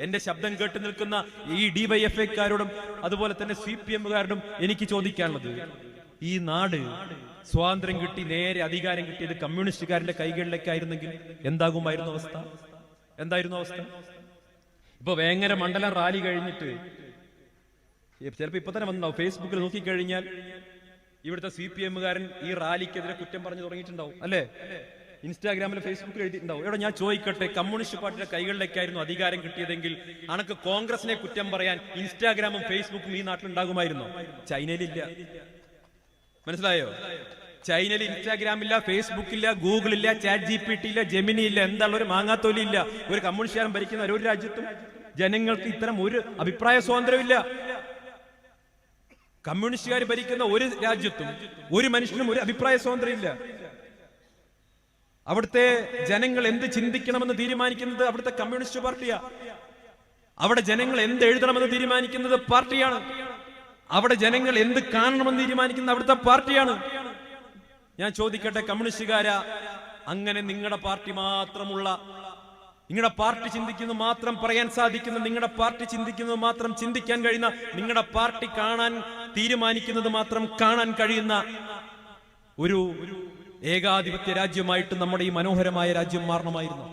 എന്റെ ശബ്ദം കേട്ട് നിൽക്കുന്ന ഈ ഡിവൈഎഫ്ഐക്കാരോടും അതുപോലെ തന്നെ CPM-കാരോടും എനിക്ക് ചോദിക്കാനുള്ളത്, ഈ നാട് സ്വാതന്ത്ര്യം കിട്ടി നേരെ അധികാരം കിട്ടിയത് കമ്മ്യൂണിസ്റ്റുകാരന്റെ കൈകളിലേക്കായിരുന്നെങ്കിൽ എന്താകുമായിരുന്നു അവസ്ഥ? ഇപ്പൊ വേങ്ങര മണ്ഡലം റാലി കഴിഞ്ഞിട്ട് ചിലപ്പോ ഇപ്പൊ തന്നെ വന്നിട്ടുണ്ടാവും, ഫേസ്ബുക്കിൽ നോക്കിക്കഴിഞ്ഞാൽ ഇവിടുത്തെ CPM-കാരൻ ഈ റാലിക്കെതിരെ കുറ്റം പറഞ്ഞു തുടങ്ങിയിട്ടുണ്ടാവും, അല്ലേ? ഇൻസ്റ്റാഗ്രാമിൽ ഫേസ്ബുക്കിൽ എഴുതിയിട്ടുണ്ടാവും. ഇവിടെ ഞാൻ ചോദിക്കട്ടെ, കമ്മ്യൂണിസ്റ്റ് പാർട്ടിയുടെ കൈകളിലേക്കായിരുന്നു അധികാരം കിട്ടിയതെങ്കിൽ അനക്ക് കോൺഗ്രസിനെ കുറ്റം പറയാൻ ഇൻസ്റ്റാഗ്രാമും ഫേസ്ബുക്കും ഈ നാട്ടിലുണ്ടാകുമായിരുന്നോ? ചൈനയിലില്ല. മനസ്സിലായോ? ചൈനയിൽ ഇൻസ്റ്റാഗ്രാമില്ല, ഫേസ്ബുക്കില്ല, ഗൂഗിളില്ല, ChatGPT ഇല്ല, ജെമിനി ഇല്ല, എന്താണ് ഒരു മാങ്ങാത്തോലി ഇല്ല. ഒരു കമ്മ്യൂണിസ്റ്റുകാരൻ ഭരിക്കുന്ന ഒരു രാജ്യത്തും ജനങ്ങൾക്ക് ഇത്തരം ഒരു അഭിപ്രായ സ്വാതന്ത്ര്യമില്ല. കമ്മ്യൂണിസ്റ്റുകാർ ഭരിക്കുന്ന ഒരു രാജ്യത്തും ഒരു മനുഷ്യനും ഒരു അഭിപ്രായ സ്വാതന്ത്ര്യമില്ല. അവിടുത്തെ ജനങ്ങൾ എന്ത് ചിന്തിക്കണമെന്ന് തീരുമാനിക്കുന്നത് അവിടുത്തെ കമ്മ്യൂണിസ്റ്റ് പാർട്ടിയാ. അവിടെ ജനങ്ങൾ എന്ത് എഴുതണമെന്ന് തീരുമാനിക്കുന്നത് പാർട്ടിയാണ്. അവിടെ ജനങ്ങൾ എന്ത് കാണണമെന്ന് തീരുമാനിക്കുന്നത് അവിടുത്തെ പാർട്ടിയാണ്. ഞാൻ ചോദിക്കട്ടെ, കമ്മ്യൂണിസ്റ്റുകാരാ, അങ്ങനെ നിങ്ങളുടെ പാർട്ടി മാത്രമുള്ള, നിങ്ങളുടെ പാർട്ടി ചിന്തിക്കുന്നത് മാത്രം പറയാൻ സാധിക്കുന്ന, നിങ്ങളുടെ പാർട്ടി ചിന്തിക്കുന്നത് മാത്രം ചിന്തിക്കാൻ കഴിയുന്ന, നിങ്ങളുടെ പാർട്ടി കാണാൻ തീരുമാനിക്കുന്നത് മാത്രം കാണാൻ കഴിയുന്ന ഒരു ഏകാധിപത്യ രാജ്യമായിട്ട് നമ്മുടെ ഈ മനോഹരമായ രാജ്യം മാറണമായിരുന്നു.